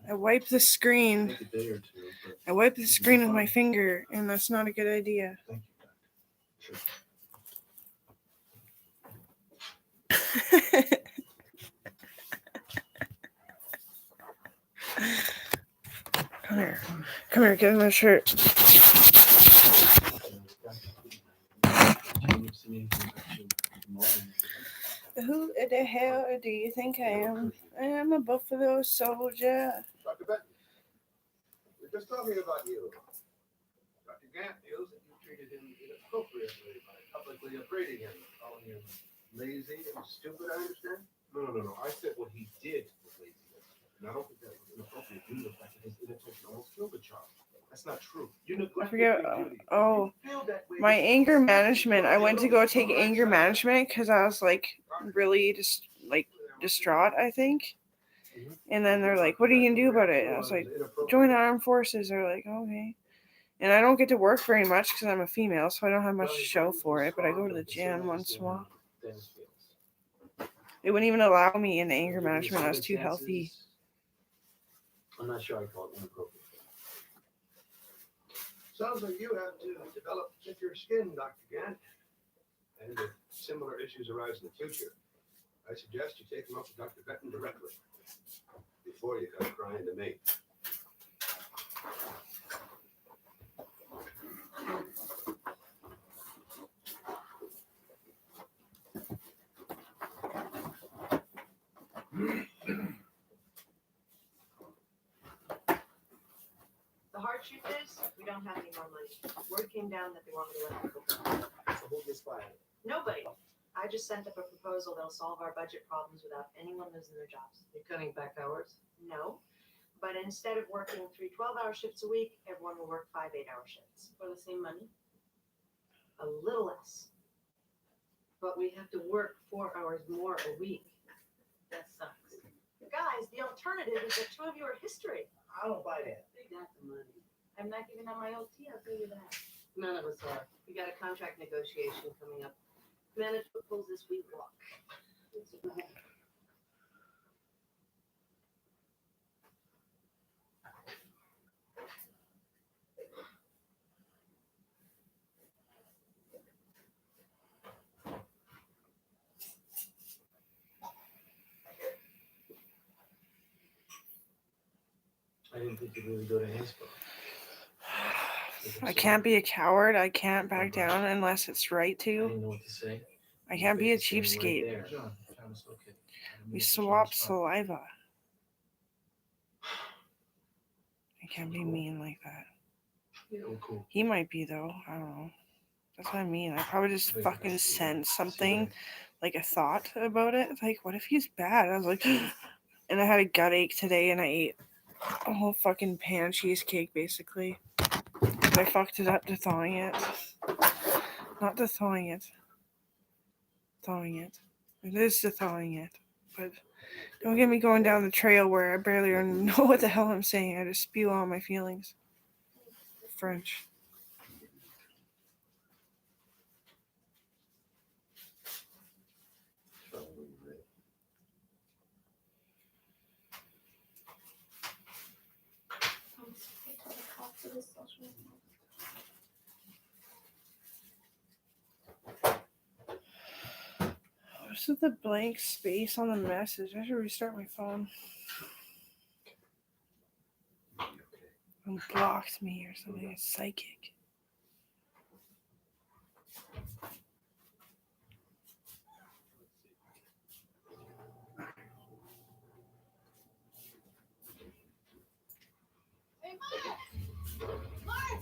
I wipe the screen. I wipe the screen with my finger, and that's not a good idea. Come here. Come here, get in my shirt. Who the hell do you think I am? I am a buffalo soldier. Dr. Benton, we're just talking about you. Dr. Gant feels that you treated him inappropriately by publicly upbraiding him, calling him lazy and stupid, I understand? No. I said what he did was laziness. And I don't think that was inappropriate due to the fact that his inattention almost killed the child. That's not true. You I forget. Oh, my anger management. I went to go take anger management because I was like really just like distraught, I think. And then they're like, "What are you gonna do about it?" And I was like, "Join the armed forces." They're like, "Okay." And I don't get to work very much because I'm a female, so I don't have much to show for it. But I go to the gym once in a while. They wouldn't even allow me in anger management. I was too healthy. I'm not sure I call it inappropriate. Sounds like you have to develop thicker skin, Dr. Gant. And if similar issues arise in the future, I suggest you take them up to Dr. Benton directly before you come crying to me. The hard truth is, we don't have any more money. Word came down that they want me to let people go. So who gets fired? Nobody. I just sent up a proposal that'll solve our budget problems without anyone losing their jobs. You're cutting back hours? No. But instead of working 3 12-hour shifts a week, everyone will work 5 8-hour shifts. For the same money? A little less. But we have to work 4 hours more a week. That sucks. Guys, the alternative is that 2 of you are history. I don't buy that. They got the money. I'm not giving up my OT, I'll tell you that. None of us are. We got a contract negotiation coming up. Management pulls this week walk. I didn't think you'd really go to Hansville. I can't be a coward. I can't back down unless it's right I to. didn't know what to say. I can't be a Right cheapskate. there. John, it's okay. We swap saliva. I can't be mean like that. Yeah, we're cool. He might be though. I don't know. That's what I mean. I probably just fucking sent something, like a thought about it. Like, what if he's bad? I was like, and I had a gut ache today, and I ate a whole fucking pan of cheesecake basically. But I fucked it up to thawing it. Not to thawing it. Thawing it. It is to thawing it. But don't get me going down the trail where I barely even know what the hell I'm saying. I just spew all my feelings. French. What's with the blank space on the message? I should restart my phone. Unblocked me or something. It's psychic. Hey, Mark!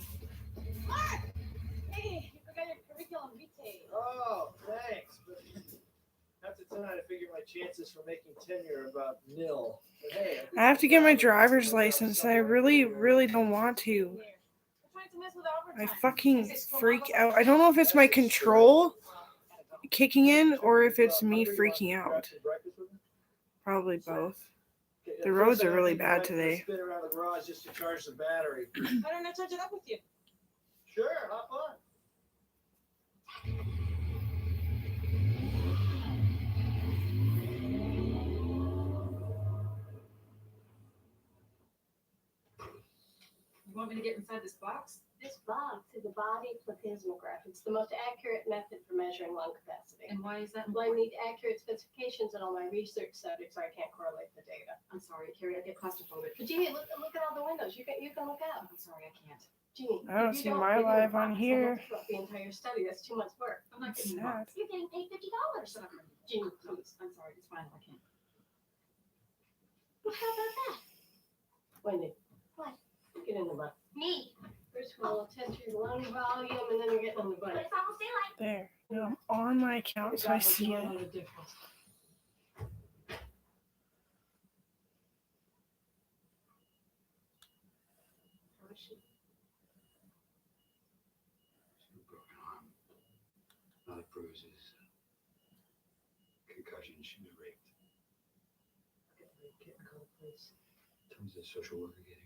Hey, you forgot your curriculum vitae. Oh, thanks. But after tonight, I figure my chances for making tenure are about nil. But hey, I have to get my driver's license, and I really, really don't want to. Here. We're trying to mess with I overtime. fucking freak out. I don't know if it's my control kicking in or if it's me freaking out. Probably both. The roads are really bad today. Spin around the garage just to charge the battery. Why don't I charge it up with you? Sure, hop on. You want me to get inside this box? This box is a body plethysmograph. It's the most accurate method for measuring lung capacity. And why is that Well, I important? need accurate specifications in all my research subjects, or I can't correlate the data. I'm sorry, Carrie, I get claustrophobic. But Jeannie, look at all the windows. You can look out. I'm sorry, I can't. Jeannie, I don't if see you my give me live the on box, I here. have to fill out the entire study. That's too much work. I'm not It's getting the box. You're getting paid $50. Shut up, Randy. Jeannie, No, please. I'm sorry, it's fine, I can't. Well, how about that? Wendy. What? Get in the butt. Me. First of all, I'll test your lung volume, and then you're getting in the butt. But it's almost daylight. There. No, on my account, so I see it. Broken arm, a lot of bruises, concussion. She was raped. Tell me, does the social worker get here?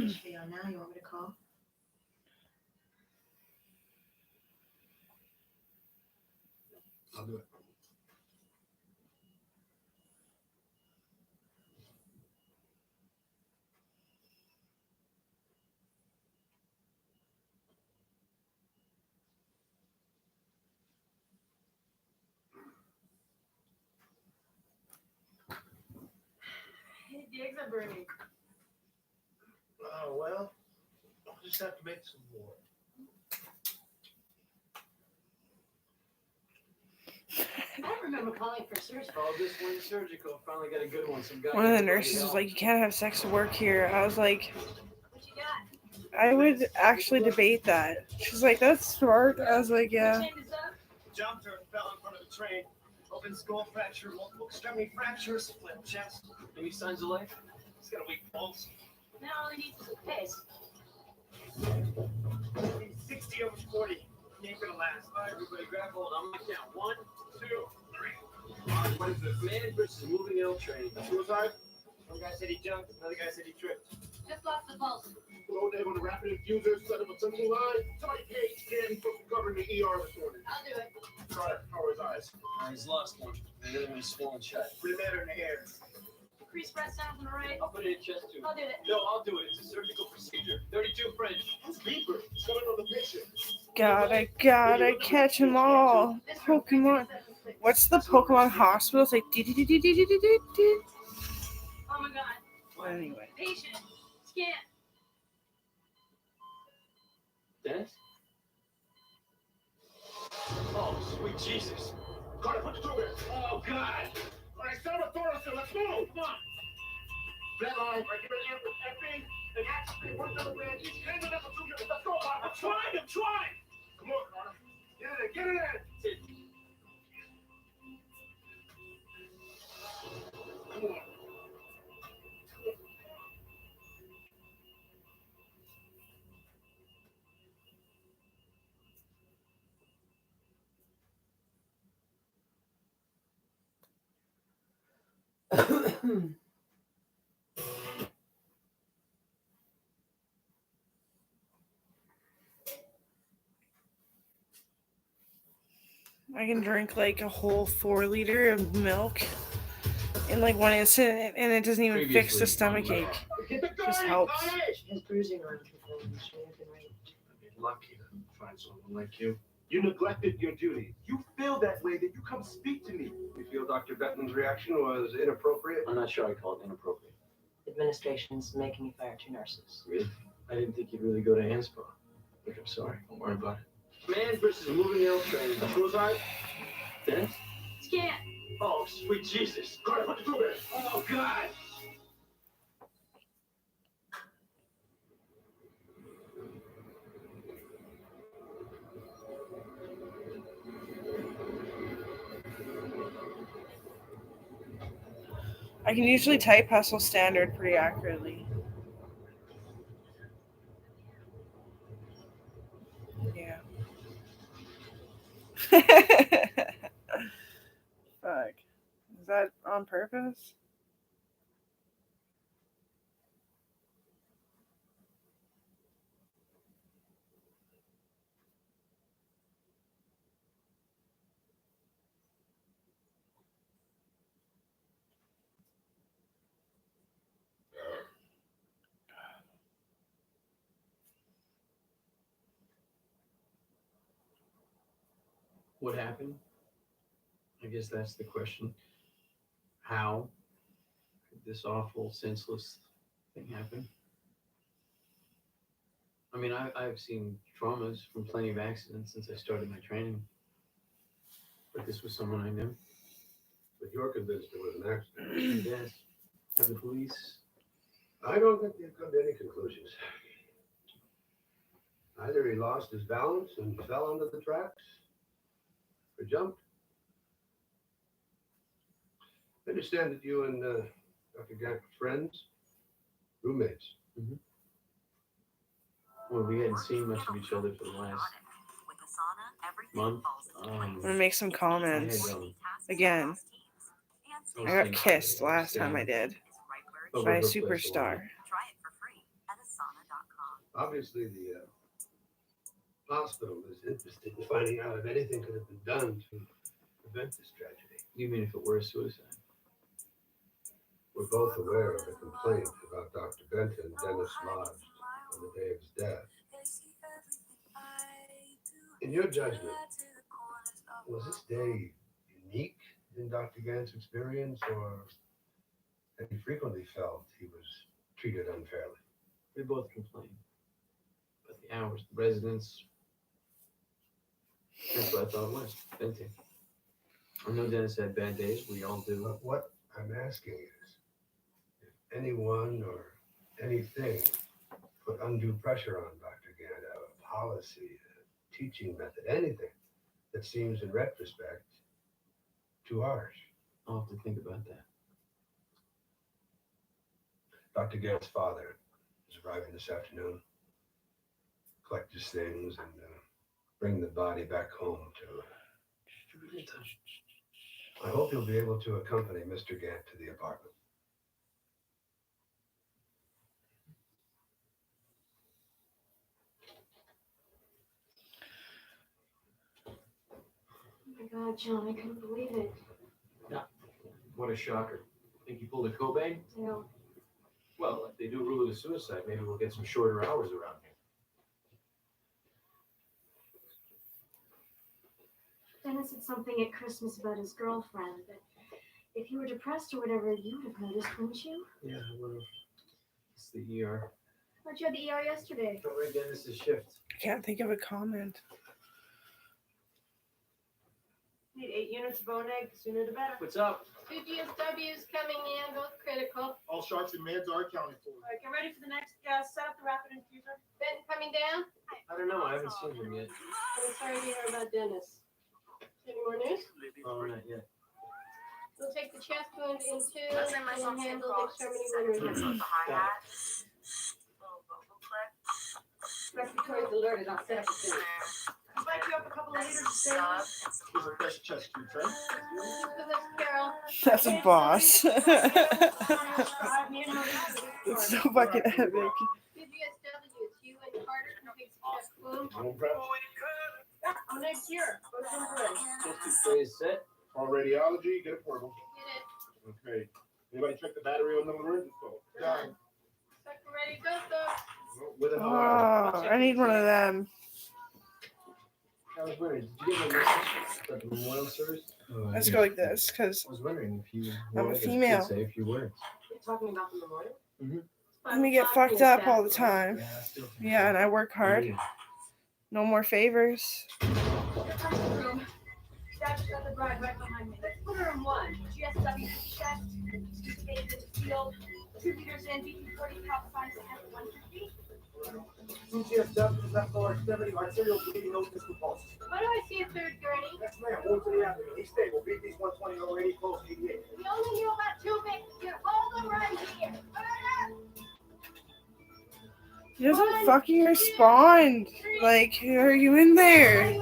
Should be on now. You want me to call? I'll do it. The eggs are burning. Oh, well, I'll just have to make some more. I don't remember calling for surgery. Oh, this one surgical finally got a good one. Some guy. One of the nurses was like, "You can't have sex to work here." I was like, What you got? I would actually debate that. She's like, "That's smart." I was like, "Yeah." Chain is up. Jumped her, fell in front of the train. Open skull fracture, multiple extremity fractures, split chest. Any signs of life? He's got a weak pulse. Now all he needs is a pace. 60 over 40. He ain't gonna last. All right, everybody, grab hold. I'm gonna count. 1, 2, 3. What is this? Man versus moving ill train. Suicide? One guy said he jumped, another guy said he tripped. Just lost the pulse. Low they on the rapid infuser, set up a central line. Somebody page Candy for covering the ER this morning. I'll do it. Sorry, how are his eyes? He's lost one. The other one's swollen shut. Put it better in the hair. Increase breath sounds on the right. I'll put it in chest tube. I'll do it. No, I'll do it. It's a surgical procedure. 32 French. Who's beeper? He's coming on the patient. Gotta catch them all. This room, Pokemon. 336. What's the Pokemon hospital? It's like, do. Oh my god. Anyway. Patient. Scan. Dennis? Oh, sweet Jesus. Carter, put the tube in. Oh, God. All right, set up a thoracic. Let's move. Come on. Flat line. Right, give it an with FB. And actually, work the other way. Hands on that procedure. Let's go, Carter. I'm trying. Come on, Carter. Get it in. Come on. I can drink like a whole 4 liter of milk in like one instant, and it doesn't even fix the stomach ache. Get the gun. Just helps. His bruising around control. She had been raped. I'd be lucky to find someone like you. You neglected your duty. You feel that way, then you come speak to me. You feel Dr. Bettman's reaction was inappropriate? I'm not sure I call it inappropriate. Administration's making me fire 2 nurses. Really? I didn't think you'd really go to Anspo. Look, I'm sorry. Don't worry about it. Man versus moving ill train. Suicide? Dennis? Scan. Oh, sweet Jesus. Carter, put the tube in. Oh, God. I can usually type Hustle Standard pretty accurately. Yeah. Fuck. Is that on purpose? what happened? I guess that's the question. How could this awful, senseless thing happen? I mean, I've seen traumas from plenty of accidents since I started my training. But this was someone I knew. But you're convinced it was an accident. Yes. Have the police? I don't think they've come to any conclusions. Either he lost his balance and fell onto the tracks, or jumped. I understand that you and Dr. Gant were friends, roommates. Well, we hadn't seen much of each other for the last month. I'm gonna make some I comments. had, Again, I got kissed last time I did by a superstar. Obviously, the hospital is interested in finding out if anything could have been done to prevent this tragedy. You mean if it were a suicide? We're both aware of the complaint about Dr. Benton and Dennis Lodge on the day of his death. In your judgment, was this day unique in Dr. Gant's experience, or had he frequently felt he was treated unfairly? We both complained. But the hours, the residents. That's what I thought it was. Venting. I know Dennis had bad days. We all do. But what I'm asking is, if anyone or anything put undue pressure on Dr. Gant, a policy, a teaching method, anything that seems in retrospect too harsh. I'll have to think about that. Dr. Gant's father is arriving this afternoon. Collect his things and bring the body back home to. I hope you'll be able to accompany Mr. Gant to the apartment. Oh my God, John, I couldn't believe it. What a shocker. Think he pulled a Cobain? You know, Well, if they do rule it a suicide, maybe we'll get some shorter hours around here. Dennis said something at Christmas about his girlfriend, but if you were depressed or whatever, you would have noticed, wouldn't you? Yeah, I would have. It's the ER. Thought you had the ER yesterday. Over Dennis's shift. I can't think of a comment. Need 8 units of bone egg, the sooner the better. What's up? 2 GSWs coming in, both critical. All sharks and meds are accounted for. All right, get ready for the next, set up the rapid infuser. Benton coming down? I don't know. I haven't seen him yet. I'm sorry to hear about Dennis. Any more news? Oh, not yet. We'll take the chest wound in 2 and handle the extremity wound. Respiratory's alerted, I'll set up a thing. Spike you up a couple of liters of saline. Here's a fresh chest tube, right? For this, Carol. That's a boss. It's It's so fucking epic. 2 GSW, it's you and Carter who takes the chest wound. Home prep? I'm next year. Go to the bridge. Just 2 trays set. All radiology, get a portable. Get it. Okay. Anybody check the battery on the emergency phone? Done. Second ready, go, folks. With a Oh, I need one of them. I was wondering, did you get my message about the memorial service? Let's go like this, because I was wondering if you I'm a wanted to female. say a few words. You're talking about the memorial? we get fucked up all the time. Yeah, I still think Yeah, and I work hard. Yeah. No more favors. Room. That's the bride right behind me. Let's put her in 1. GSW chest, space in the field, 2 liters in, BP40 calcifies at 150. GSW, left lower extremity, arterial bleeding, no distal pulse. Why do I see a third gurney? Yes, ma'am. Move to the avenue. He's stable. BP's 120 over 80, close 88. We only knew about 2 victims. Hold them right here. He doesn't fucking respond. Like, are you in there?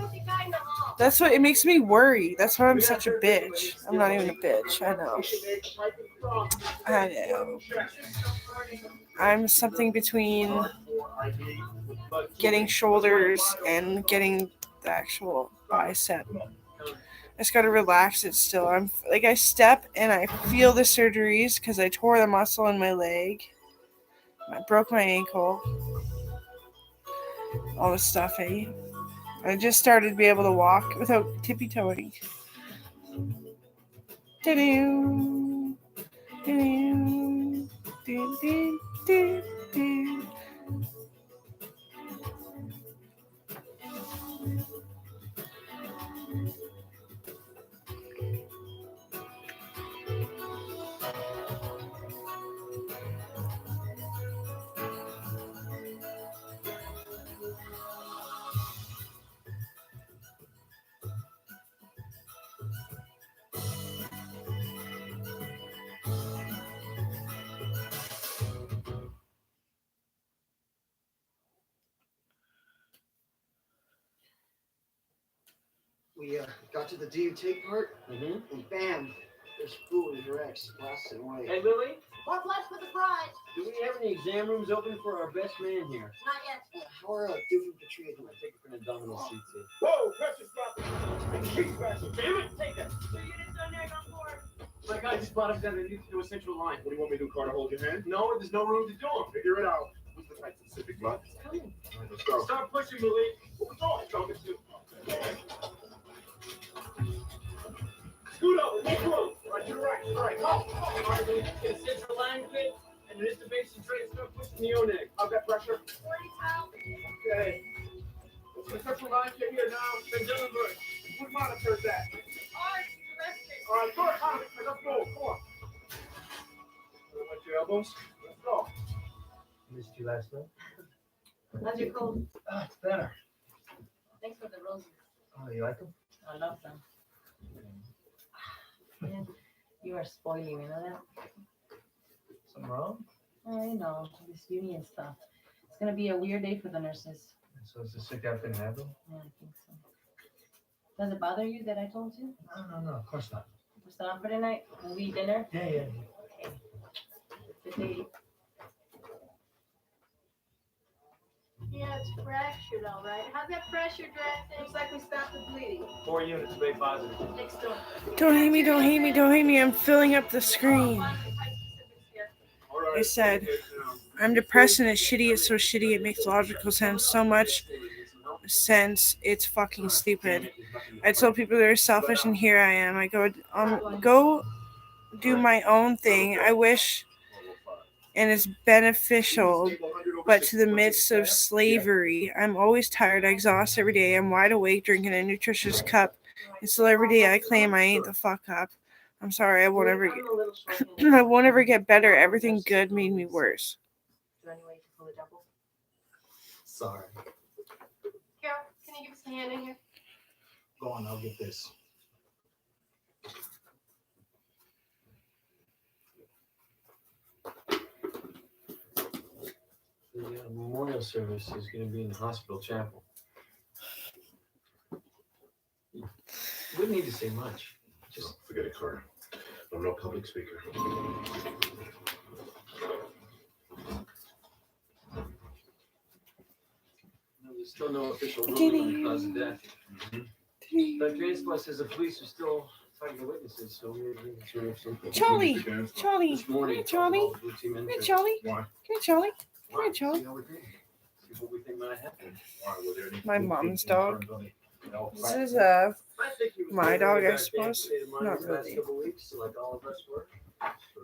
That's what it makes me worry. That's why I'm such a bitch. I'm not even a bitch. I know. I know. I'm something between getting shoulders and getting the actual bicep. I just gotta relax it still. I'm like, I step and I feel the surgeries because I tore the muscle in my leg. I broke my ankle. All the stuff, eh? I just started to be able to walk without tippy-toeing. Do-do, do-do, do-do. We got to the do you take part, Mm-hmm. and bam, there's food in your ex, blasting away. Hey, Lily, What's left for the prize? do we have any exam rooms open for our best man here? Not yet. How are different Patricia I doing? think we're gonna domino seats here. Whoa, precious stop. She's special. Damn it, take that. My guy just brought us down to a central line. What do you want me to do, Carter? Hold your hand? No, there's no room to do them. Figure it out. Who's the type specific blood? Coming. All right, let's go. Start pushing, Lily. We're going. Go, let's do. Scoot over, make room. Right to the right. All right, go. All right, Lily, get a central line fit, and an intubation tray and start pushing the O-neck. How's that pressure? 40 pounds. Okay. What's the central line get here now? Been delivered. Who monitors that? All right, go. Let's go. Come on. Watch your elbows. Let's go. Missed you last night. How's your cold? Ah, it's better. Thanks for the roses. Oh, you like them? I love them. Man, you are spoiling me, you know that? Something wrong? I know, this union stuff. It's gonna be a weird day for the nurses. So is the sick outfit have them? Yeah, I think so. Does it bother you that I told you? No, of course not. We're still out for tonight? Movie, dinner? Yeah. Okay. Good day. Yeah, it's fractured, all right. How's that pressure dressing? Looks like we stopped the bleeding. 4 units, very positive. Next door. Don't hate me, don't hate me, don't hate me. I'm filling up the screen. I said, I'm depressed and it's shitty. It's so shitty. It makes logical sense. So much sense. It's fucking stupid. I told people they're selfish, and here I am. I go do my own thing. I wish, and it's beneficial, but to the midst of slavery. I'm always tired. I exhaust every day. I'm wide awake, drinking a nutritious cup. And still every day I claim I ain't the fuck up. I'm sorry. I won't ever get better. Everything good made me worse. Do you want any way to pull a double? Sorry. Carol, can you give us a hand in here? Go on, I'll get this. The memorial service is going to be in the hospital chapel. You wouldn't need to say much. Just Forget it, Carter. I'm no public speaker. there's still no official ruling on the cause of death. Dr. Anspaugh says the police are still talking to witnesses, so we're going to have something. Charlie, This morning, Hey, Charlie. blue team Come here, entrance. Charlie. Why? Come here, Charlie. Come here, See Charlie. how we're doing. See what we think might happen. Why? Were there any My food mom's in dog. terms of the- no, This fact- is I think he was My very dog, I back suppose. in the state of mind Not these last really. couple weeks, like all of us were.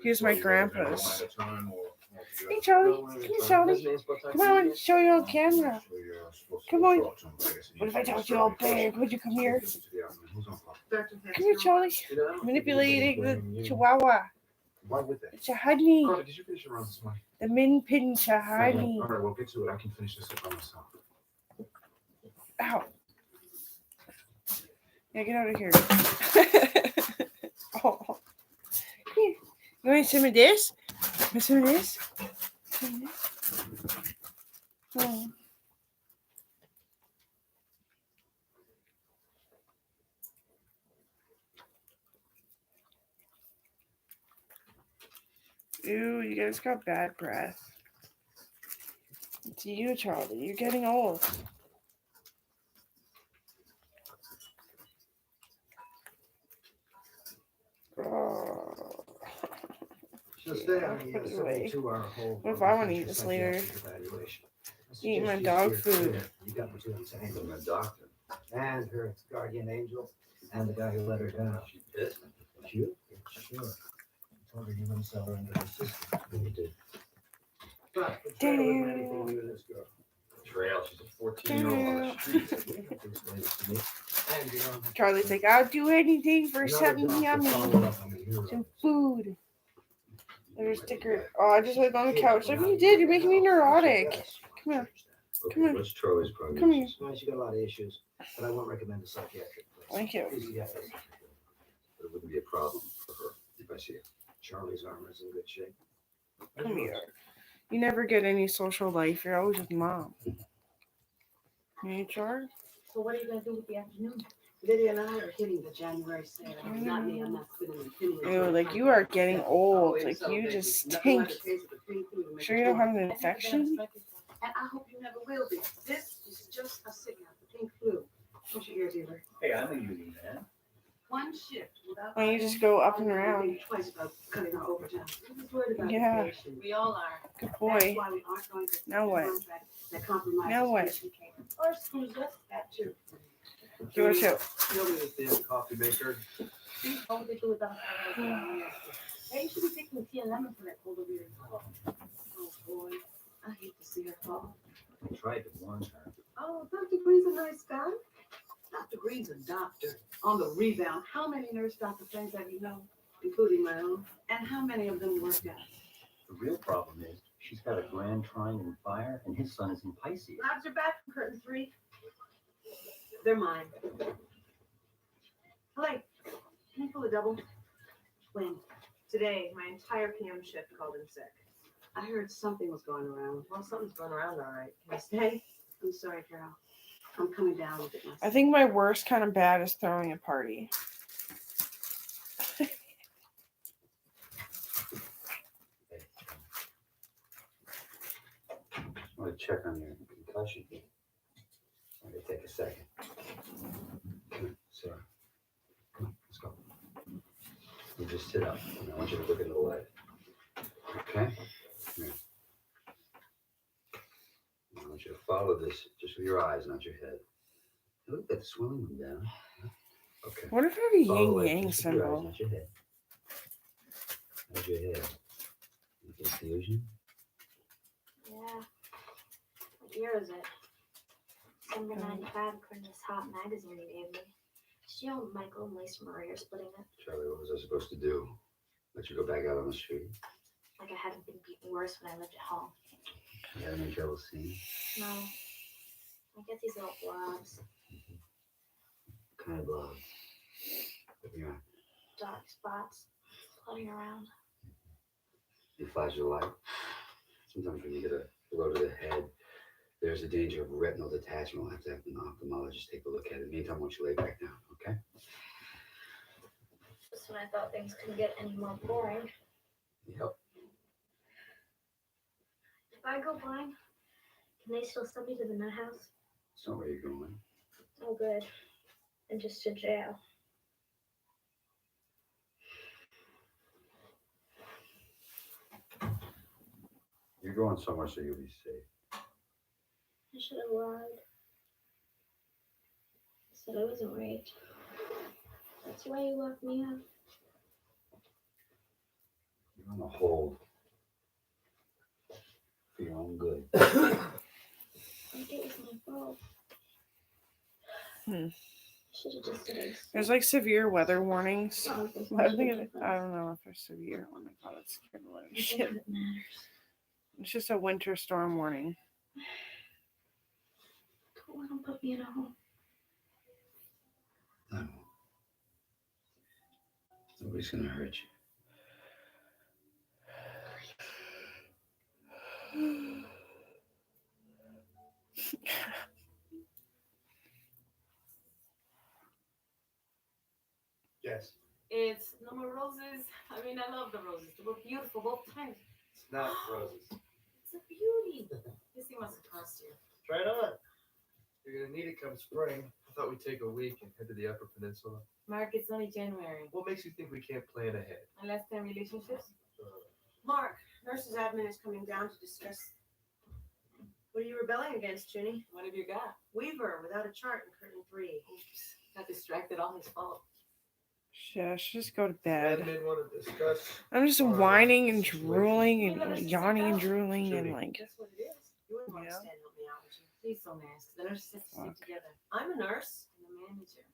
Here's my So you were there grandpa's. one at a time or Hey, altogether? Charlie. No, Come we're here, gonna try. Charlie. Doesn't Anspaugh talk Come to you on, yet? show you on camera. So you're supposed to Come go on. talk to him, I guess. What if I talk to you all big? Would you come here? Listen to the argument. Who's on call? Dr. Come here, Charlie. You know, I don't think Manipulating anybody's the blaming you. chihuahua. Why would they? It's a honey. Carter, did you finish your rounds this morning? The min pin honey. All right, we'll get to it. I can finish this up by myself. Ow. Yeah, get out of here. Oh. Here. You want some of this? Want some of this? Some of this? Oh. Ew, you guys got bad breath. It's you, Charlie. You're getting old. Oh. She'll stay Yeah, on put the it away. 72-hour hold. What if I wanna eat this later? Eat my dog food. You got what you want to say. I'm a doctor. And her guardian angel, and the guy who let her down. She pissed. You? Sure. I told her you wouldn't sell her into the system. And you did. But the trail isn't anything new to this girl. Trail. She's a 14-year-old on the streets. You don't have to explain it to me. And you don't have to Charlie's like, I'll do anything for Another something doctor yummy. followed up on the hero. Some food. There's a sticker. Oh, I just laid on the couch. Like, you did. You're making me neurotic. Come here. Okay, Come here. what's Charlie's prognosis? Come here. Well, she got a lot of issues, but I won't recommend a psychiatric place. Thank you. Physiatric. But it wouldn't be a problem for her if I see her. Charlie's armor is in good shape. Come here. You never get any social life. You're always with mom. Hey, Charlie? So what are you gonna do with the afternoon? Lydia and I are hitting the January sale. Not me, I'm not spending a penny. Ew, like you are getting old. Like you just stink. Sure you don't have an infection? And I hope you never will be. This is just a signal, the pink flu. What's your ear dealer? Hey, I'm a union man. One shift without. Why don't you just go up and around? Twice about cutting our overtime. I'm just worried about Yeah. the patient. We all are. Good That's boy. why we aren't going to. Now what? contract That compromises Now what? patient care. Or screws us, that too. Give it to. You know this damn coffee maker. What would they do without that? Hey, you should be taking tea and lemon for that cold over your cough. Oh boy, I hate to see her fall. I tried to warn her. Oh, Dr. Green's a nice guy. Dr. Green's a doctor. On the rebound, how many nurse doctor friends have you known, including my own? And how many of them work out? The real problem is she's got a grand trine in fire, and his son is in Pisces. Labs are back from curtain 3. They're mine. Blake, can you pull a double? When? Today, my entire PM shift called in sick. I heard something was going around. Well, something's going around all right. Can I stay? I'm sorry, Carol. I'm coming down with it myself. I think my worst kind of bad is throwing a party. I want to check on your concussion. I'm going to take a second. Come on, Sarah. Come on, let's go. You just sit up, and I want you to look into the light. Okay? Come here. I want you to follow this just with your eyes, not your head. Look at that swelling went down. Okay. What if I have a Follow yin it yang just with your eyes, symbol? not your head. Not your head. Any confusion? Yeah. What year is it? December 95, according to this hot magazine you gave me. Did you know Michael and Lisa Marie are splitting it? Charlie, what was I supposed to do? Let you go back out on the street? Like I hadn't been beaten worse when I lived at home. You had any trouble seeing? No. I get these little blobs, What kind of blood? Look at your eye. dark spots floating around. You flash the light. Sometimes when you get a blow to the head, there's a danger of retinal detachment. We'll have to have an ophthalmologist take a look at it. Meantime, why don't you lay back down, okay? Just when I thought things couldn't get any more boring. Yep. If I go blind, can they still send me to the nut house? That's not where you're going. Oh, good. And just to jail. You're going somewhere so you'll be safe. I should have lied. I said I wasn't raped. That's why you locked me up. You're on a hold. For your own good. I think it was my fault. Hmm. I should have just said I was There's like severe weather warnings. sick. Oh, this I makes think a I difference. don't know if they're severe. Oh my god, it's scared the living I shit. think it matters. It's just a winter storm warning. Don't let them put me in a home. I won't. Nobody's gonna hurt you. Yes. It's no more roses. I mean, I love the roses. They were beautiful both times. It's not roses. It's a beauty. This thing must have cost you. Try it on. You're gonna need it come spring. I thought we'd take a week and head to the Upper Peninsula. Mark, it's only January. What makes you think we can't plan ahead? Unless they're relationships. Mark, nurse's admin is coming down to discuss What are you rebelling against, Junie? What have you got? Weaver without a chart in curtain 3. Oops. Got distracted, all his fault. Shit, I should just go to bed. Admin want to discuss. I'm just our whining and situation. drooling You never and sit yawning and down? drooling and Judy. like, That's what it is. You wouldn't want Yeah. to stand and help me out, would you? Please don't ask. The nurses have to stick Fuck. together. I'm a nurse. And the manager.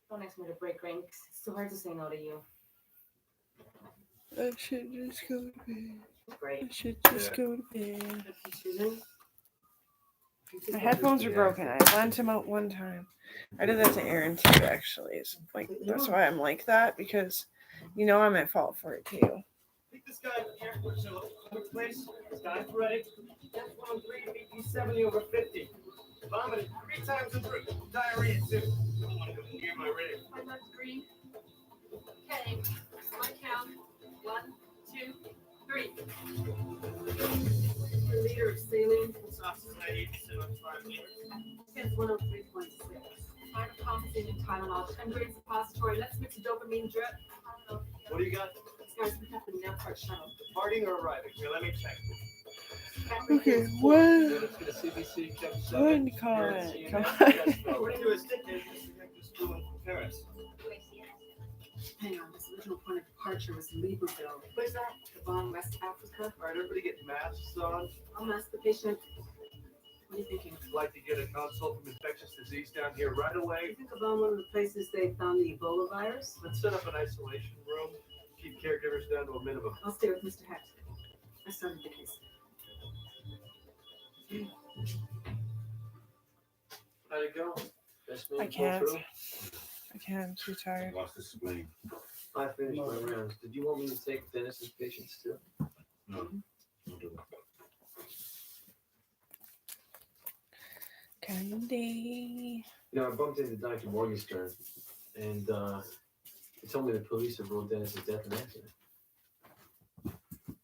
Don't ask me to break ranks. It's too hard to say no to you. I should just go to bed. I Great. should just Yeah. go to bed. Susan? My headphones are broken. I lent them out one time. I did that to Aaron too, actually. It's like that's why I'm like that, because you know I'm at fault for it too. Pick this guy from here. So, quick place. This guy's ready. That's 103, BP 70 over 50. Vomited 3 times in 3. Diarrhea too. I don't want to go near my rig. My blood's green. Okay, my count. 1, 2, 3. The leader of saline. Sauce is 98% on 5 liters. It's 103.6. Minor compensating Tylenol, 10 grams suppository. Let's mix a dopamine drip. I don't know. What do you got? These guys picked up the nail part shuttle. Departing or arriving? Here, let me check. Okay, what? Units to the CBC, check What 7. do you call Here, it? CNN, Come yes, according to his dictator, Mr. Hector Spruan from Paris. Hang on, this original point of departure was Libreville. Where's that? Gabon, West Africa. All right, everybody get masks on. I'll ask the patient. What are you thinking? I'd like to get a consult from infectious disease down here right You away. think about one of the places they found the Ebola virus? Let's set up an isolation room. Keep caregivers down to a minimum. I'll stay with Mr. Hecht. I started the case. How'd it go? Best man I pull can't. through? I can't. I'm too tired. Lost his spleen. I finished my rounds. Did you want me to take Dennis's patients too? No, don't do that. Candy. You know, I bumped into Dr. Morgenstern, and he told me the police have ruled Dennis's death an accident.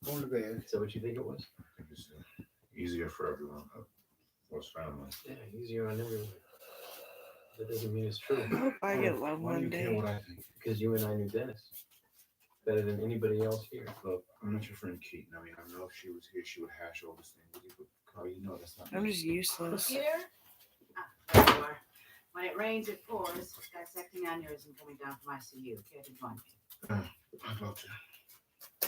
Going to bed. Is that what you think it was? I think it's easier for everyone. What's family? Yeah, easier on everyone. That doesn't mean it's true, I hope I get love Why do one you care day. what I think? because you and I knew Dennis better than anybody else here. Look, I'm not your friend Keaton. I mean, I know if she was here, she would hash all this thing with you, but Carl, you know that's not I'm me. just useless. Peter? There you are. When it rains, it pours. Dissecting aneurysm coming down from ICU. Care to join me? I'd love to.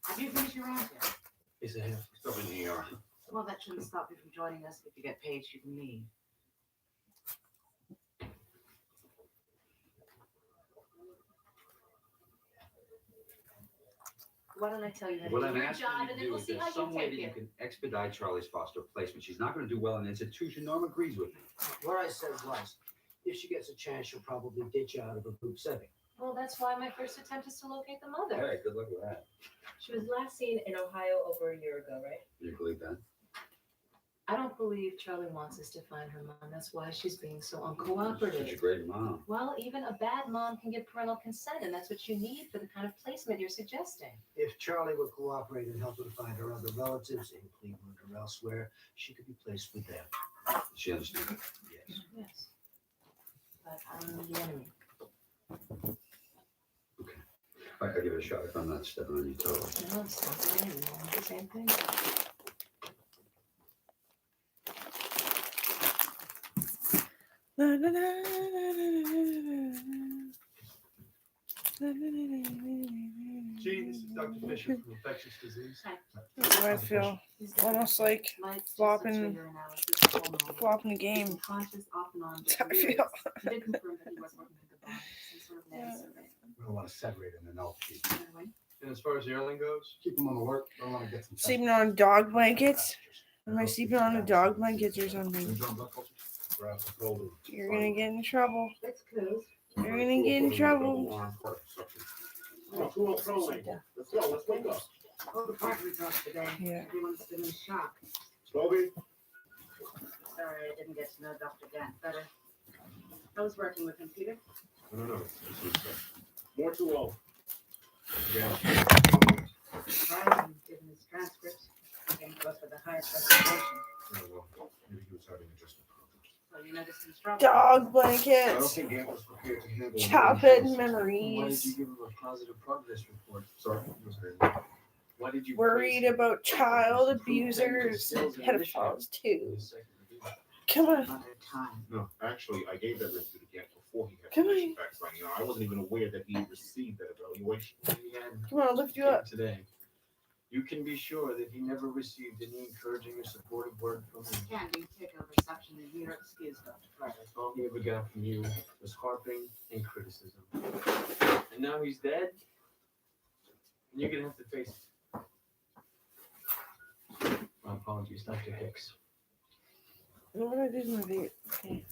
Have you finished your round yet? Yes, I have. Stop in the ER. Well, that shouldn't stop you from joining us. If you get paid, you can leave. Why don't I tell you how to What do I'm your asking job, you and to then do we'll is see there's how you some way take that you it. can expedite Charlie's foster placement. She's not gonna do well in the institution. Norm agrees with me. What I said was, if she gets a chance, she'll probably ditch you out of a group setting. Well, that's why my first attempt is to locate the mother. Hey, good luck with that. She was last seen in Ohio over a year ago, right? You believe that? I don't believe Charlie wants us to find her mom. That's why she's being so Such a uncooperative. great mom. Well, even a bad mom can get parental consent, and that's what you need for the kind of placement you're suggesting. If Charlie would cooperate and help her to find her other relatives in Cleveland or elsewhere, she could be placed with them. She understands. Yes. Yes. But I'm the enemy. I'll give it a shot if I'm not stepping on your toes. No, it's not the enemy. I want the same thing. La, la, la, la, la, la, la. Gee, this is Dr. Fisher from Infectious Disease. That's how I feel. He's Almost like lights, flopping- urinalysis, all normal. flopping the He's game. unconscious, off and on. That's how I He feel. did confirm that he was working with the bond, some sort of nail survey. We don't want to separate him and all keep. Anyway, And as far as the airline goes, Keep him on alert. Don't want to get some. Sleeping on dog blankets? Am I sleeping on the dog blankets or something? You're gonna get in trouble. That's close. You're gonna get in trouble. Let's go. Let's wake up. All the park results today. Yeah. Everyone's been in shock. Toby. Sorry, I didn't get to know Dr. Gant better. I was working with him, Peter. No. More too low. Surprising, given his transcripts. He came to us with the highest recommendation. Maybe he was having adjustment problems. So you noticed some trouble. Dog I don't blankets. think Gant was prepared to handle. Childhood Why did memories. you give him a positive progress report? Sorry, he was very Why did you worried praise him? about child Improve technical abusers, skills and pedophiles too. In the second review. Come on, Not at time. No, actually, I gave that review to Gant before he had Come finished on. fact finding. I wasn't even aware that he received that evaluation. He had come on, I'll lift you up. today. You can be sure that he never received any encouraging or supportive word from me. Candy, take a reception in here. Excuse Dr. Fryers. All he ever got from you was harping and criticism. And now he's dead, and you're gonna have to face it. My apologies, Dr. Hicks. What did I do with my vape? Okay.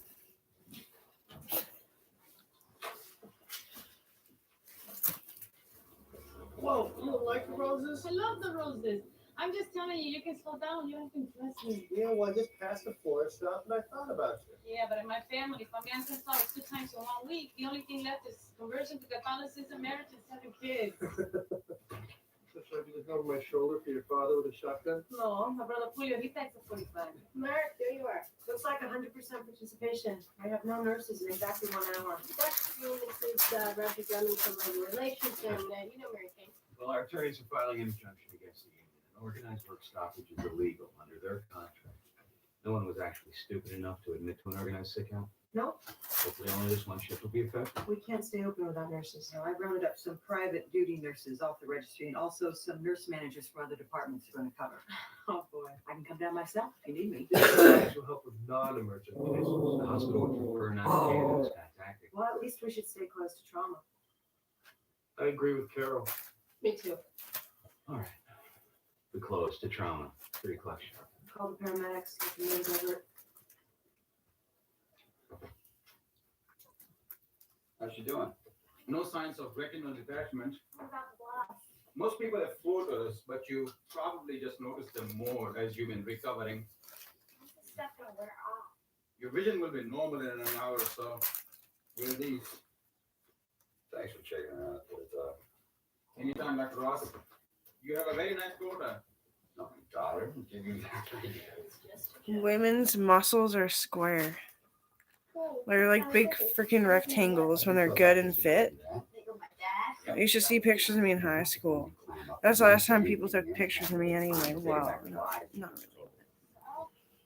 Whoa, you don't like the roses? I love the roses. I'm just telling you, you can slow down. You don't have to impress me. Yeah, well, I just passed the forest stop and I thought about you. Yeah, but in my family, if a man can solve 2 times in 1 week, the only thing left is conversion to Catholicism, marriage, and 7 kids. So should I be looking over my shoulder for your father with a shotgun? No, my brother Julio, he takes a 45. Mark, there you are. Looks like 100% participation. I have no nurses in exactly 1 hour. That's true. Includes Roger Drummond from Labor Relations and, Mary Kay. Well, our attorneys are filing an injunction against the union. An organized work stoppage is illegal under their contract. No one was actually stupid enough to admit to an organized sick out. No, Hopefully only this one shift will be effective. we can't stay open without nurses. So I rounded up some private duty nurses off the registry and also some nurse managers from other departments are going to cover. Oh, boy. I can come down myself if you need me. This will help with non-emergent cases. The hospital would prefer not to do this tactic. Well, at least we should stay close to trauma. I agree with Carol. Me too. All right. We close to trauma. 3 o'clock sharp. Call the paramedics, let the names over it. How's she doing? No signs of retinal detachment. What about the glass? Most people have floaters, but you probably just notice them more as you've been recovering. When's this stuff gonna wear off? Your vision will be normal in an hour or so. Here are these. Thanks for checking it out. Anytime, Dr. Ross. You have a very nice daughter. No, daughter. Women's muscles are square. They're like big freaking rectangles when they're good and fit. They go my dad. You should see pictures of me in high school. That's the last time people took pictures of me anyway. Wow, not really.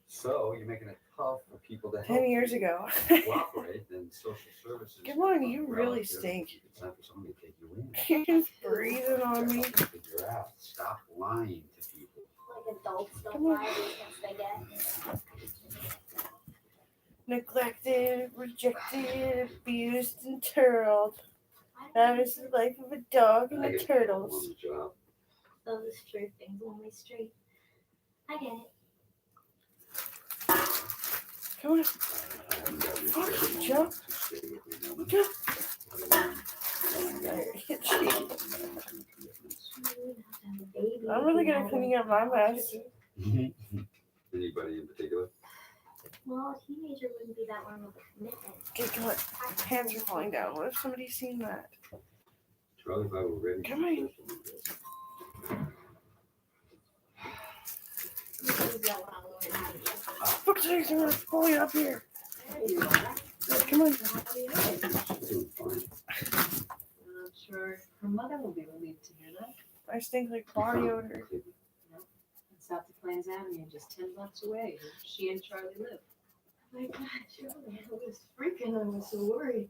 So you're making it tough for people to 10 years ago. cooperate, then social services. Come on, you really stink. It's time for somebody to take you in. You're just breathing on me. Figure out. Stop lying to people. Like adults don't Come on. buy these things they get. Neglected, rejected, abused, and turtled. That is the life of a dog and the turtles. Those true things only straight. I get it. Come on. Fuck, jump. Jump. I'm really good at cleaning up my mess. Anybody in particular? Well, a teenager wouldn't be that long of a commitment. Okay, come on. My pants are falling down. What if somebody's seen that? Charlie, if I were ready. Come on. Fuck sakes, I'm gonna pull you up here. Come on. Doing fine. I'm sure her mother will be relieved to hear that. I stink like body odor. In South Des Plaines Avenue, just 10 blocks away, where she and Charlie live. Oh my God, Charlie, I was freaking. I was so worried.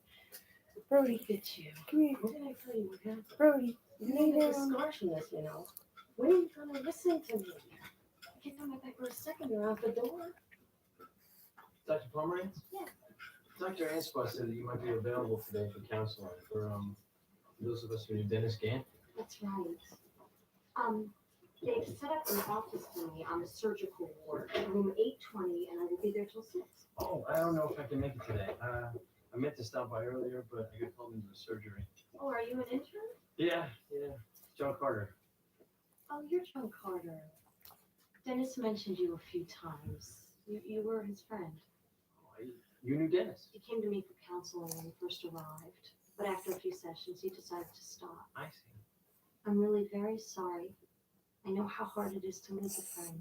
Brody, Look at you. come here. What did I tell you what happened? Brody, You lay know, the down. scarshness, When are you gonna listen to me? I can't come back for a second. You're out the door. Dr. Pomeranz? Yeah. Dr. Anspaugh said that you might be available today for counseling for those of us who need Dennis Gant. That's right. They've set up an office for me on the surgical ward, room 820, and I will be there till 6. Oh, I don't know if I can make it today. I meant to stop by earlier, but I got called into surgery. Oh, are you an intern? Yeah. John Carter. Oh, you're John Carter. Dennis mentioned you a few times. You were his friend. Oh, you knew Dennis. He came to me for counseling when he first arrived, but after a few sessions, he decided to stop. I see. I'm really very sorry. I know how hard it is to lose a friend.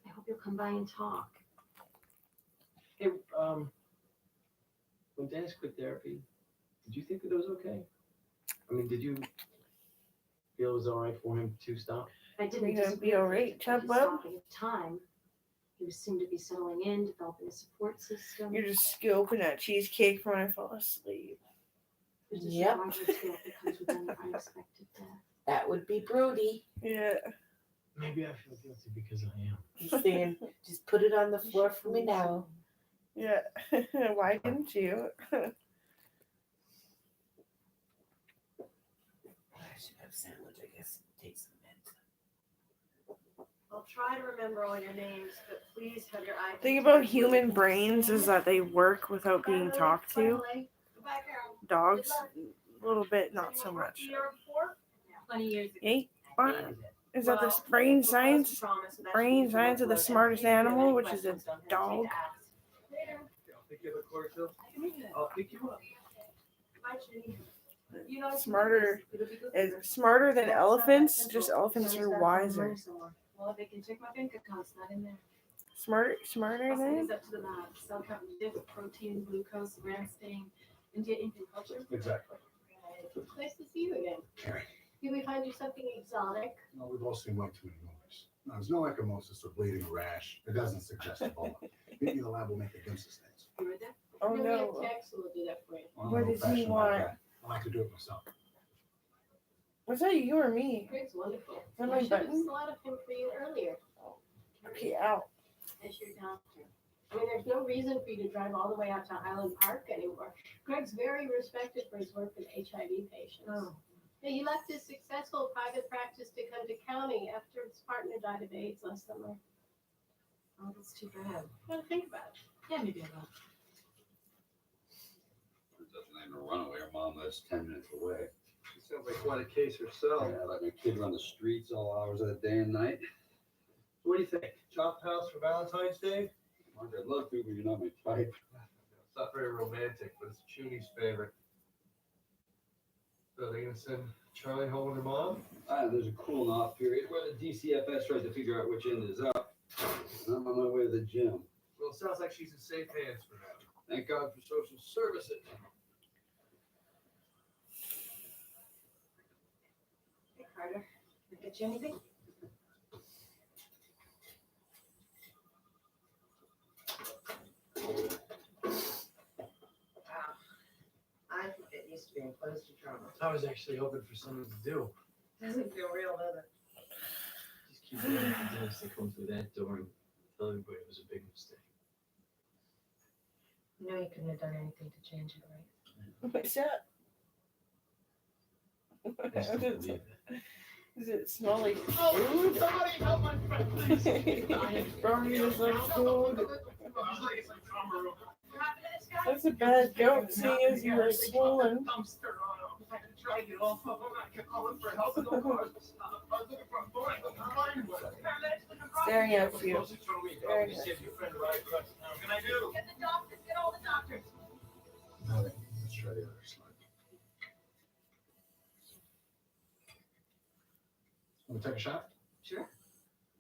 I hope you'll come by and talk. Hey, when Dennis quit therapy, did you think that it was okay? I mean, did you feel it was all right for him to stop? I You're didn't gonna disagree be with alright, his Chub Bub? stopping at time. He seemed to be settling in, developing a support system. You're just scooping that cheesecake when I fall asleep. There's a Yep. survivor's guilt that comes with any unexpected death. That would be Brody. Yeah. Maybe I feel guilty because I am. He's saying, just put it on the floor for me now. Yeah. Why didn't you? I should have sandwich, I guess. Take some mint. I'll try to remember all your names, but please have your eye. The thing about human brains is that they work without being talked to. Dogs, a little bit, not so much. 20 years ago. Hey, what? Is that the brain science? Brain science of the smartest animal, which is a dog. I'll pick you up at quarter till. I'll pick you up. Smarter than elephants. Just elephants are wiser. Well, if they can check my bank account, it's not in there. Smarter I'll send than? these up to the lab. Cell count, diff, protein, glucose, ransting, India infant culture. Exactly. Nice to see you again. Did we find you something exotic? No, we've all seen way too many movies. No, there's no ecchymosis or bleeding or rash. It doesn't suggest Ebola. Maybe the lab will make a Gibbs test. You read that? Oh No, we have no. Tex who will do that for you. Well, I'm What an does he old-fashioned want? like that. I like to do it myself. Was that you or me? Greg's wonderful. that I my should have button? slotted him for you earlier. Okay, out. As your doctor. I mean, there's no reason for you to drive all the way out to Highland Park anymore. Greg's very respected for his work with HIV patients. Oh. Yeah, he left his successful private practice to come to county after his partner died of AIDS last summer. Oh, that's too bad. Gotta think about it. Yeah, maybe I will. Doesn't even run away. Her mom lives 10 minutes away. She sounds like quite a case herself. Yeah, let my kid run the streets all hours of the day and night. What do you think? Chopped house for Valentine's Day? Mark, I'd love to, but you're not my type. It's not very romantic, but it's Chuny's favorite. So they gonna send Charlie home with her mom? There's a cooling off period where the DCFS tries to figure out which end is up. I'm on my way to the gym. Well, it sounds like she's in safe hands for now. Thank God for social services. Hey, Carter. Did I get you anything? I think it needs to be enclosed to trauma. I was actually hoping for something to do. Doesn't feel real, does it? Just keep waiting for Dennis to come through that door and tell everybody it was a big mistake. You know you couldn't have done anything to change it, right? What's that? I just don't believe that. Does it smell like Oh, food? somebody help my friend, please. Brownie is like food. It's like drama room. That's a bad joke, seeing as you were swollen. Dumpster on him. I tried it all. I'm not calling for help. I was looking for a boy. Staring at you. Help me save your friend a ride across town. What can I do? Get the doctors, get all the doctors. Nothing. Let's try the other slide. Want to take a shot? Sure.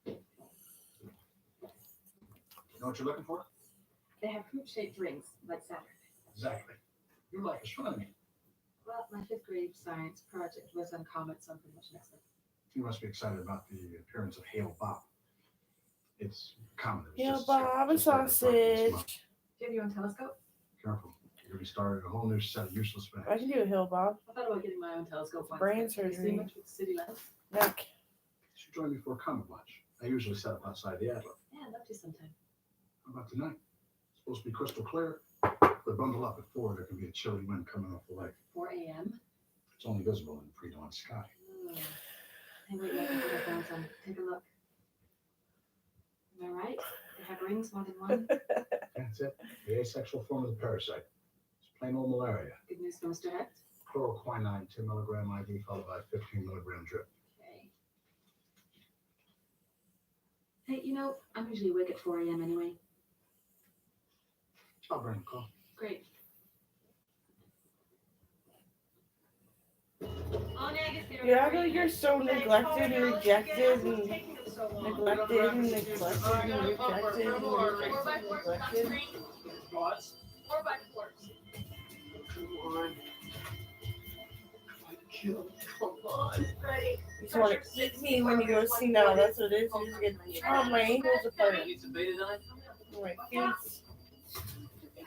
You know what you're looking for? They have fruit-shaped drinks, like Saturday. Exactly. Your life is fun to me. Well, my fifth grade science project was on comets, something much nicer. You must be excited about the appearance of Hale Bob. It's common. It was Hail just- Bob, a just started this month. sausage. Do you have your own telescope? Careful. You're going to be starting a whole new set of useless I facts. can do a hill bob. I thought about getting my own telescope once. Brain but can you see surgery. much with city lights? Neck. You should join me for a comic lunch. I usually set up outside the Adler. Yeah, I'd love to sometime. How about tonight? It's supposed to be crystal clear. But bundle up at 4. There can be a chilly wind coming off the lake. 4 a.m. It's only visible in the pre-dawn sky. Oh. Hey, wait, I can put my phones on. Take a look. Am I right? They have rings more than one. That's it. The asexual form of the parasite. It's plain old malaria. Good news for Mr. Hecht. Chloroquinine, 2 milligram IV followed by 15 milligram drip. Okay. Hey, you know, I'm usually awake at 4 a.m. anyway. I'll bring a call. Great. You act like you're so neglected and rejected and neglected and neglected and rejected and neglected. Thoughts? 4x4s. Come on. Come on. Come on. Ready. just want to eat me when you go see now. That's what it is. You just get chop my ankles apart. Need some betadine? My face.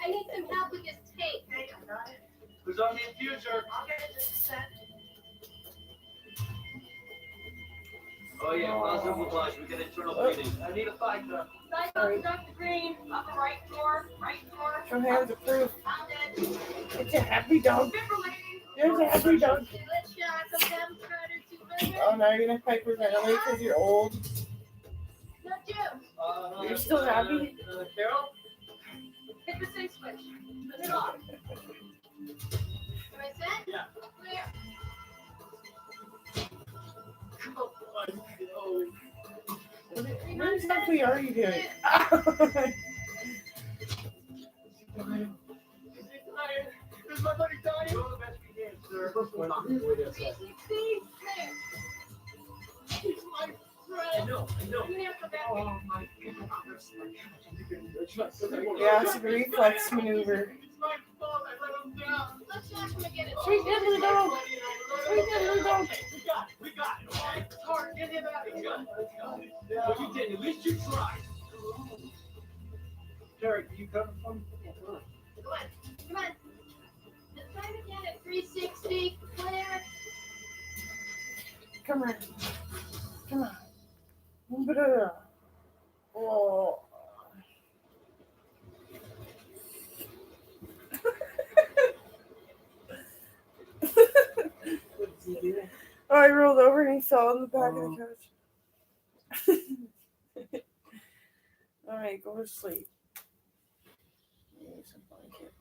I need some help with this tape. Okay, I got it. Who's on the infuser? I'll get it just a sec. Oh yeah, positive lavage. We got internal bleeding. I need a fighter. Cycle, Dr. Green, up the right door, Show hands of proof. found it. It's a happy dog. Defibrillating. There's a happy dog. Okay, let's shot some devil starter 200. Oh, now you're gonna hyperventilate because you're old. Not you. You're still happy? Carol? Hit the safe switch. Turn it off. Am I set? Yeah. Clear. What exactly are you doing? Is my buddy dying? Do the best we can, sir. We're not going to wait outside. 360. Clear. He's my friend. I know. You have to back Oh in. my God. Yeah, it's a reflex maneuver. It's my fault. I let him down. Let's knock him again. Sweet little dog. Sweet little dog. We got it. All right. It's hard. Get him out of here. But you did. At least you tried. Terry, can you cover for me? Yeah, come on. Come on. Let's try it again at 360. Clear. Come on. Come on. Move it around. Oh. What's he doing? Oh, I rolled over and he fell on the back of the couch. Alright, go to sleep. Use a blanket.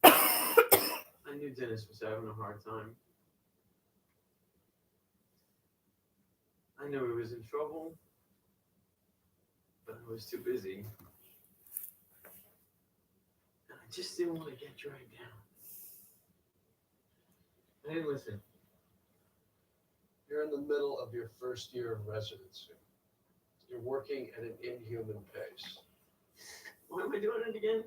I knew Dennis was having a hard time. I knew he was in trouble, but I was too busy. And I just didn't want to get dragged down. I didn't listen. You're in the middle of your first year of residency. You're working at an inhuman pace. Why am I doing it again?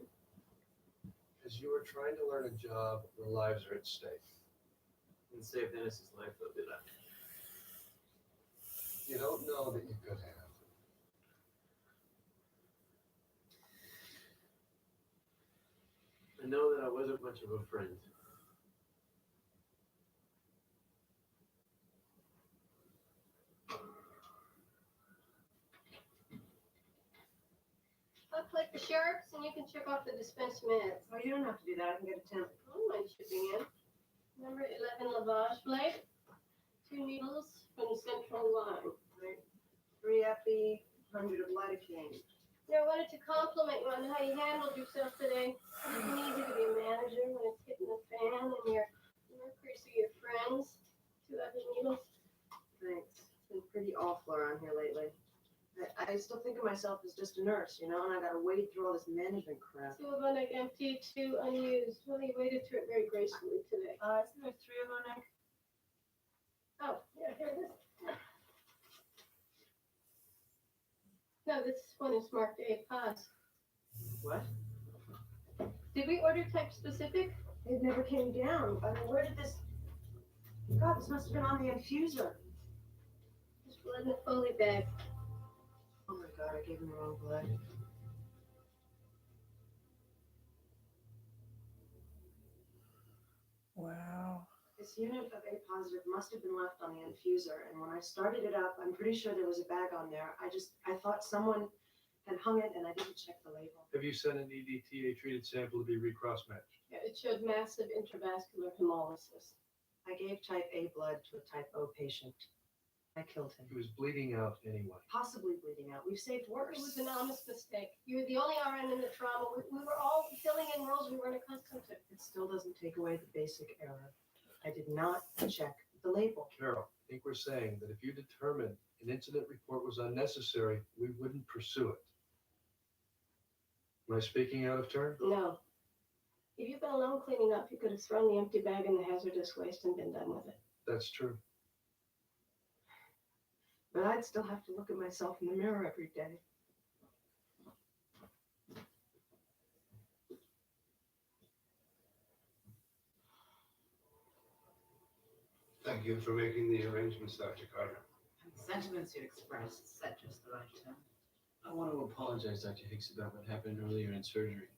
Because you are trying to learn a job where lives are at stake. Didn't save Dennis's life though, did I? You don't know that you could have. I know that I wasn't much of a friend. I'll collect the sharps and you can check off the dispensed meds. Oh, you don't have to do that. I can get a 10. I don't mind shipping in. Number 11 lavage blade. 2 needles from the central line. Right. 3 epi, 100 of lidocaine. Yeah, I wanted to compliment you on how you handled yourself today. It's easy to be a manager when it's hitting the fan and your workers are your friends. 2 other needles. Thanks. It's been pretty awful around here lately. I still think of myself as just a nurse, you know, and I gotta wade through all this management crap. 2 of Onic empty, 2 unused. Well, you waded through it very gracefully today. Isn't there 3 of Onic? Oh, yeah, here it is. No, this one is marked A pause. What? Did we order type specific? It never came down. I mean, where did this? God, this must have been on the infuser. Just blood in the Foley bag. Oh my God, I gave him the wrong blood. Wow. This unit of A positive must have been left on the infuser, and when I started it up, I'm pretty sure there was a bag on there. I thought someone had hung it, and I didn't check the label. Have you sent an EDTA treated sample to be recross-matched? Yeah, it showed massive intravascular hemolysis. I gave type A blood to a type O patient. I killed him. He was bleeding out anyway. Possibly bleeding out. We've saved worse. It was an honest mistake. You were the only RN in the trauma. We were all filling in roles we weren't accustomed to. It still doesn't take away the basic error. I did not check the label. Carol, I think we're saying that if you determined an incident report was unnecessary, we wouldn't pursue it. Am I speaking out of turn? No. If you've been alone cleaning up, you could have thrown the empty bag in the hazardous waste and been done with it. That's true. But I'd still have to look at myself in the mirror every day. Thank you for making the arrangements, Dr. Carter. The sentiments you expressed set just the right tone. I want to apologize, Dr. Hicks, about what happened earlier in surgery.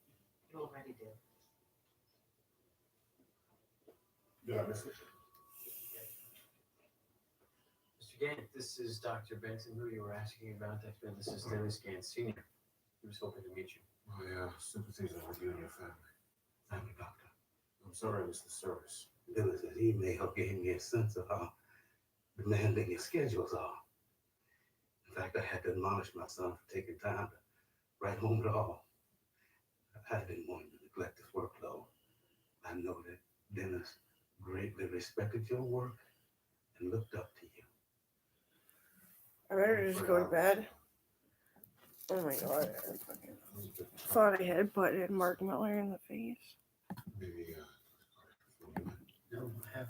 You already did. Yeah, Mr. Mr. Gant, this is Dr. Benson, who you were asking about. This is Dennis Gant Sr. He was hoping to meet you. My sympathies are with you and your family. Thank you, Doctor. I'm sorry I missed the service. Dennis's email gave me a sense of how demanding his schedules are. In fact, I had to admonish my son for taking time to write home at all. I didn't want him to neglect his workload. I know that Dennis greatly respected your work and looked up to you. I better just go to bed. Oh my god, I fucking thought I had butted Mark Miller in the face. Maybe, No, happy